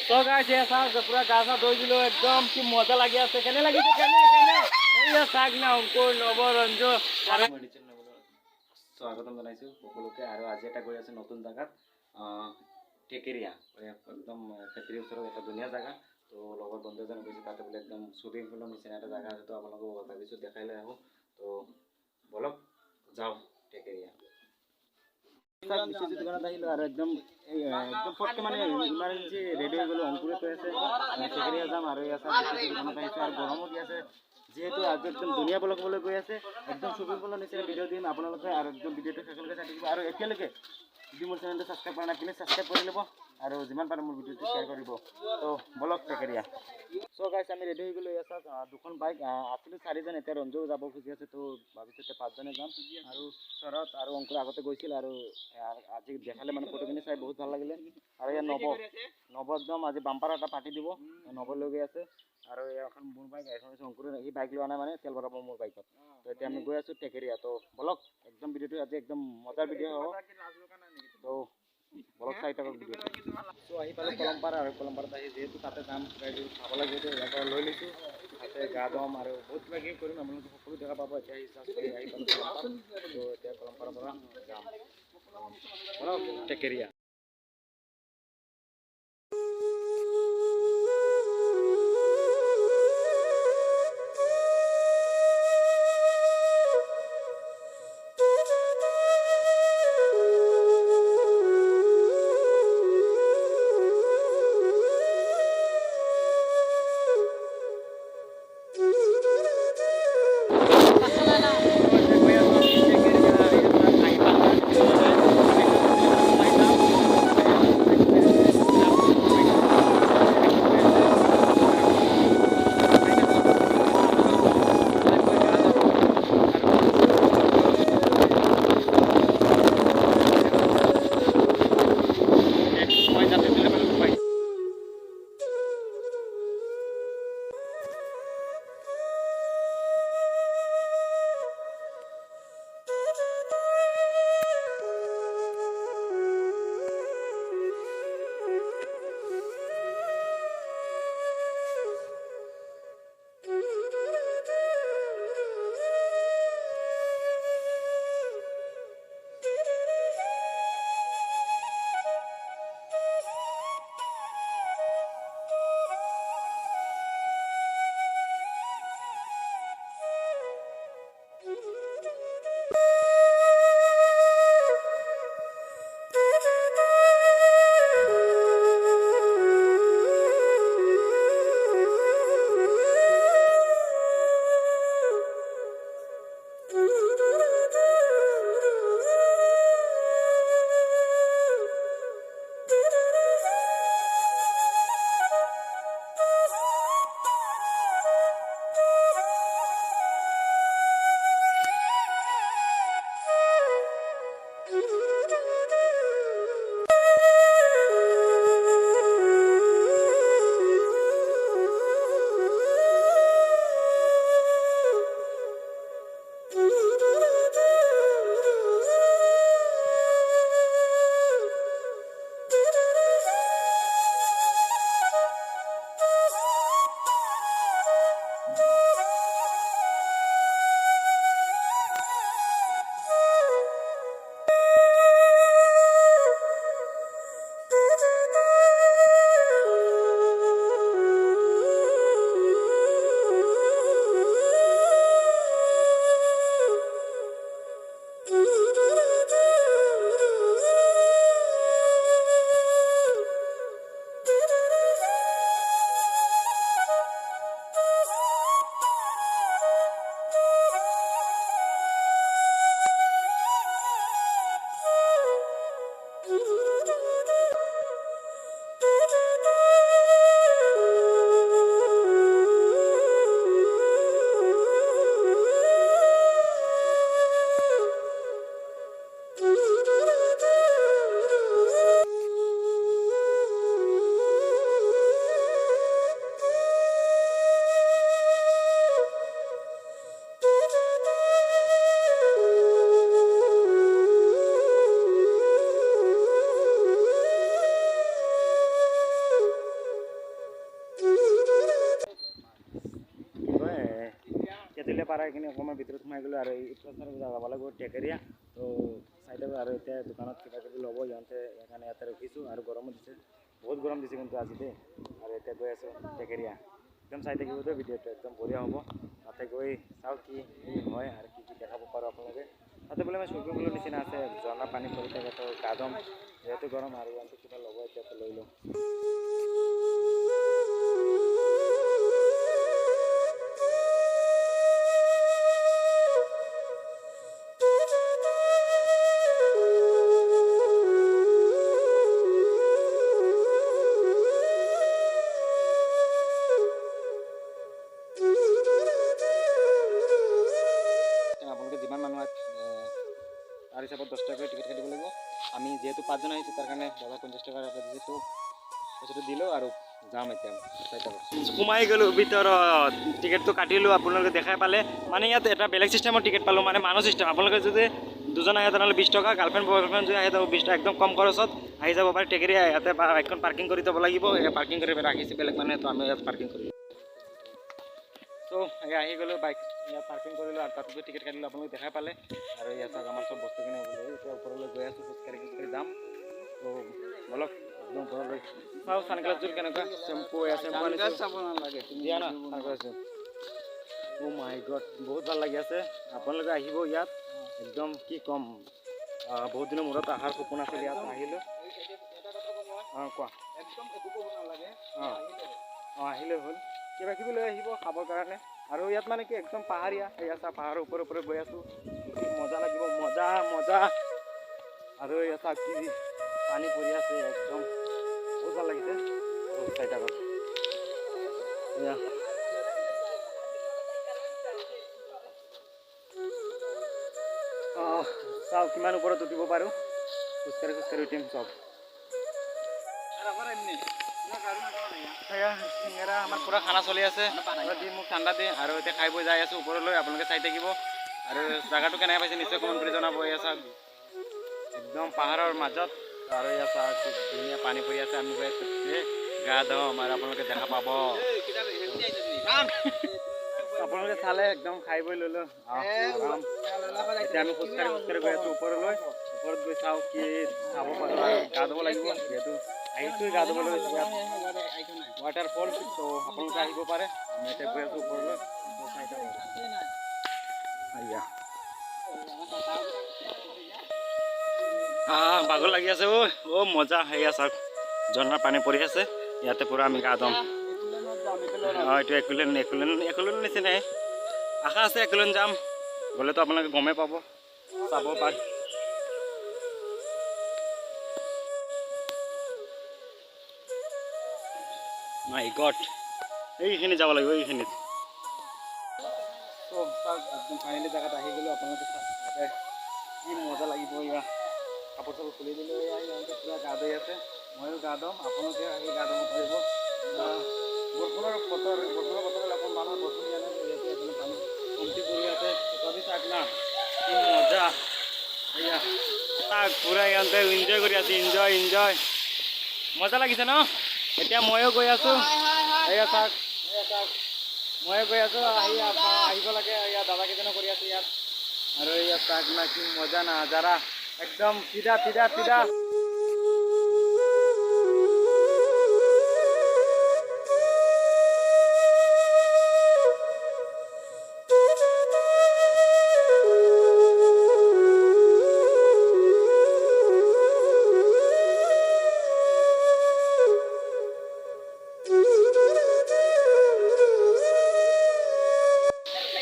তো গাইস ये साग पूरा गासा दो किलो एकदम की मजा लगी আছে কেনে লাগিছে কেনে কেনে এই সাগ না অঙ্ক নবরঞ্জ স্বাগতম জানাইছো সকলোকে আৰু আজি এটা গৈ আছে নতুন জায়গাত টেকেৰিয়া একদম ফেক্টৰীৰ ওচৰত এটা ধুনীয়া জায়গা তো লগৰ বন্ধু এজন গৈছে তাতে বোলে একদম শ্বুটিং ফিল্মৰ নিচিনা এটা জায়গা আছে তো আপোনালোকক ভাবিছোঁ দেখাই লৈ আহোঁ তো বলক যাওঁ টেকেৰিয়া দোকানত আহিলোঁ আৰু একদম ফটকে মানে ইমাৰ্জেঞ্চি ৰেডি হৈ গ'লো অংকুৰে কৈ আছে টেকেৰিয়া যাম আৰু ইয়াত দোকানত আহিছোঁ আৰু গৰমো দি আছে যেহেতু আজি একদম ধুনীয়া ব্লগ হ'বলৈ গৈ আছে একদম শ্বুটিং ফিল্মৰ নিচিনা ভিডিঅ' দিম আপোনালোকে আৰু একদম ভিডিঅ'টো শেষলৈকে চাই থাকিব আৰু এতিয়ালৈকে যদি মোৰ চেনেলটো ছাবস্ক্ৰাইব কৰা নাই প্লিজ ছাবস্ক্ৰাইব কৰি ল'ব আৰু যিমান পাৰে মোৰ ভিডিঅ'টো শ্বেয়াৰ কৰিব তো বলক টেকেৰিয়া চ' গাইছ আমি ৰেডি হৈ গ'লোঁ ইয়াত দুখন বাইক আছিলোঁ চাৰিজন এতিয়া ৰঞ্জুও যাব খুজি আছে তো ভাবিছোঁ এতিয়া পাঁচজনে যাম আৰু শৰৎ আৰু অংকুৰ আগতে গৈছিল আৰু আজি দেখালে মানে ফটোখিনি চাই বহুত ভাল লাগিলে আৰু ইয়াত নৱ একদম আজি বাম্পাৰ এটা পাৰ্টি দিব নৱ লৈ গৈ আছে আৰু এখন মোৰ বাইক এখন হৈছে অংকুৰ এই বাইক লোৱা নাই মানে তেল ভৰাব মোৰ বাইকত তো এতিয়া আমি গৈ আছোঁ টেকেৰিয়া তো বলক একদম ভিডিঅ'টো আজি একদম মজাৰ ভিডিঅ' হ'ব তো বলক চাই থাকক ভিডিঅ'টো তো আহি পালোঁ কলমপাৰা আৰু কলমপাৰাত আহি যিহেতু তাতে যাম খাব লাগে ইয়াৰ পৰা লৈ লৈছোঁ তাতে গা ধুম আৰু বহুত কিবা কিবি কৰিম আপোনালোকে সকলো দেখা পাব এতিয়া আহি পালোঁ কলমপাৰা তো এতিয়া কলমপাৰাৰ পৰা যাম বলক টেকেৰিয়া পাৰা এইখিনি অকণমান ভিতৰত সোমাই গ'লোঁ আৰু যাব লাগিব টেকেৰিয়া তো চাই থাকোঁ আৰু এতিয়া দোকানত কিবা কিবি ল'ব সিহঁতে সেইকাৰণে ইয়াতে ৰখিছোঁ আৰু গৰমো দিছে বহুত গৰম দিছে কিন্তু আজি দেই আৰু এতিয়া গৈ আছোঁ টেকেৰিয়া একদম চাই থাকিব দেই ভিডিঅ'টো একদম বঢ়িয়া হ'ব তাতে গৈ চাওঁ কি হয় আৰু কি দেখাব পাৰোঁ আপোনালোকে তাতে বোলে মই চুইমিং পুলৰ নিচিনা আছে ঝৰ্ণা পানী পৰি থাকে তো গা ধুম যিহেতু গৰম আৰু ইহঁতে কিবা ল'ব এতিয়াতো লৈ লওঁ আপোনালোকে যিমান মানুহ তাৰ হিচাপত 10 টকাকৈ টিকেট কাটিব লাগিব আমি যিহেতু 5 জন আহিছোঁ তাৰ কাৰণে দাদা 50 টকা দিছোঁ পইচাটো দিলোঁ আৰু যাম এতিয়া সোমাই গ'লোঁ ভিতৰত টিকেটটো কাটিলোঁ আপোনালোকে দেখাই পালে মানে ইয়াত এটা বেলেগ চিষ্টেমৰ টিকেট পালোঁ মানে মানুহ চিষ্টেম আপোনালোকে যদি দুজন আহে তেনেহ'লে 20 টকা গাৰ্লফ্ৰেণ্ড বয়ফ্ৰেণ্ড যদি আহে তো 20 টকা একদম কম খৰচত আহি যাব পাৰে টেকেৰিয়া ইয়াতে বাইকখন পাৰ্কিং কৰি থ'ব লাগিব পাৰ্কিং কৰি ৰাখিছে বেলেগ মানুহে তো আমি ইয়াত পাৰ্কিং কৰিলোঁ তো আহি গ'লোঁ বাইক ইয়াত পাৰ্কিং কৰিলোঁ আৰু তাত গৈ টিকেট কাটিলোঁ আপোনালোকে দেখাই পালে আৰু ইয়াত আমাৰ চব বস্তুখিনি এতিয়া ওপৰলৈ গৈ আছোঁ খোজকাঢ়ি যাম তো বলক একদম ওপৰলৈ চাওঁ চানগ্লাছযোৰ কেনেকুৱা চেম্পু চাব নালাগে দিয়া না চানগ্লাছযোৰ অ' মাই গড বহুত ভাল লাগি আছে আপোনালোকে আহিব ইয়াত একদম কি ক'ম বহুত দিনৰ মূৰত অহাৰ সপোন আছিল ইয়াত আহিলোঁ অঁ কোৱা অঁ আহিলে হ'ল কিবা কিবি লৈ আহিব খাবৰ কাৰণে আৰু ইয়াত মানে কি একদম পাহাৰীয়া এয়া চা পাহাৰৰ ওপৰে গৈ আছোঁ মজা লাগিব মজা মজা আৰু এয়া চা কি পানী পৰি আছে একদম বহুত ভাল লাগিছে চাই থাকক এয়া চাওক কিমান ওপৰত উঠিব পাৰোঁ খোজকাঢ়ি উঠিম চব চিঙেৰা আমাৰ পুৰা খানা চলি আছে দি মোক ঠাণ্ডা দি আৰু এতিয়া খাই বৈ যাই আছোঁ ওপৰলৈ আপোনালোকে চাই থাকিব আৰু জেগাটো কেনেকৈ পাইছে নিশ্চয় কমেণ্ট কৰি জনাব এয়া চাওক একদম পাহাৰৰ মাজত আৰু এয়া চাওক ধুনীয়া পানী পৰি আছে আমি গৈ গা ধুম আৰু আপোনালোকে দেখা পাব আপোনালোকে চালে একদম খাই বৈ ল'লোঁ এতিয়া আমি খোজকাঢ়ি গৈ আছোঁ ওপৰলৈ ওপৰত গৈ চাওঁ কি চাব পাৰোঁ আৰু গা ধুব লাগিব যিহেতু আহিছোঁ গা ধুবলৈ ৱাটাৰফল তো আপোনালোকে আহিব পাৰে আমি এতিয়া গৈ আছোঁ ওপৰলৈ ভাগৰ লাগি আছে অ' মজা সেয়া চাওক ঝৰ্ণাৰ পানী পৰি আছে ইয়াতে পূৰা আমি গা ধুম অঁ এইটো একোলেণ্ড নিচিনাই আশা আছে একোলেণ্ড যাম গ'লেতো আপোনালোকে গমেই পাব চাব পাৰে মাই গড এইখিনি যাব লাগিব এইখিনিত তো চাওক একদম ফাইনেলি জেগাত আহি গ'লোঁ আপোনালোকে তাতে কি মজা লাগিব এয়া কাপোৰ চাপোৰ খুলি দিলোঁ ইহঁতে পূৰা গা ধুই আছে ময়ো গা ধুম আপোনালোকে আহি গা ধুব পাৰিব বৰষুণৰ বতৰ অকণ মানুহৰ বৰষুণ দিয়া নাই যিহেতু এইখিনি পানী কমটি পৰি আছে তথাপি চাওক না কি মজা এয়া তাক পূৰা ইহঁতে এনজয় কৰি আছে এনজয় মজা লাগিছে ন এতিয়া ময়ো গৈ আছোঁ এয়া চাওক ময়ো গৈ আছোঁ আহিব লাগে ইয়াত দাদাকেইজনো কৰি আছে ইয়াত আৰু ইয়াত চাওক না কি মজা না নাজাৰা একদম চিধা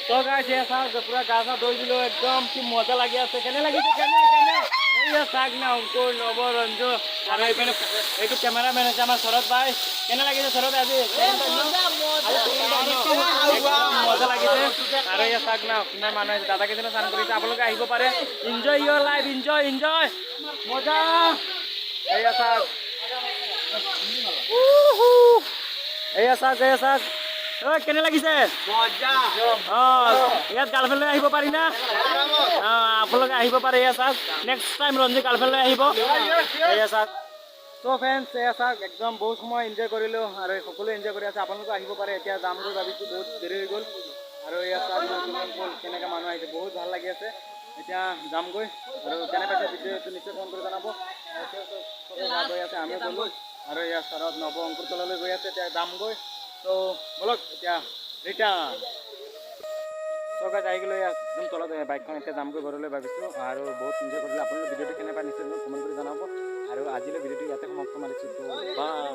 তো গাইছ এয়া চাওক পুৰা গা চা ধুই দিলোঁ একদম কি মজা লাগি আছে কেনে লাগিছে কেনে এয়া চাওক না অংকুৰ নৱ ৰঞ্জু আৰু এইপিনে এইটো কেমেৰামেন হৈছে আমাৰ শৰৎ ভাই কেনে লাগিছে শৰৎ আজি মজা লাগিছে আৰু এয়া চাওক না কিমান মানুহ আছে দাদাকেইজনে চান কৰিছে আপোনালোকে আহিব পাৰে এনজয় ইয়ৰ লাইফ এনজয় মজা এয়া চাওক কেনে লাগিছে ইয়াত গাৰ্লফ্ৰেণ্ড লৈ আহিব পাৰি না আপোনালোকে আহিব পাৰে এয়া চাওক নেক্সট টাইম ৰঞ্জু গাৰ্লফ্ৰেণ্ড লৈ আহিব এয়া চাওক তো ফ্ৰেণ্ডছ এয়া চাওক একদম বহুত সময় এনজয় কৰিলোঁ আৰু সকলোৱে এনজয় কৰি আছে আপোনালোকে আহিব পাৰে এতিয়া যাম বুলি ভাবিছোঁ বহুত দেৰি হৈ গ'ল আৰু ইয়াত কেনেকৈ মানুহ আহিছে বহুত ভাল লাগি আছে। এতিয়া যামগৈ আৰু কেনে পাইছে ভিডিঅ'টো নিশ্চয় ফোন কৰি জনাব। চবেই গা গৈ আছে, আমিও গ'লোঁ আৰু ইয়াত ছাৰত নৱ অংকুৰ তললৈ গৈ আছে। এতিয়া যামগৈ, ত' ব'লক এতিয়া ৰিটাৰ্ণ। চৌকাত আহি গ'লোঁ, একদম তলত বাইকখন এতিয়া যামগৈ ঘৰলৈ ভাবিছোঁ। আৰু বহুত এনজয় কৰিলোঁ। আপোনালোকে ভিডিঅ'টো কেনেকুৱা নিশ্চয় কমেণ্ট কৰি জনাব। আৰু আজিলৈ ভিডিঅ'টো ইয়াতে সমাপ্ত মাৰিছোঁ। ত' বাই।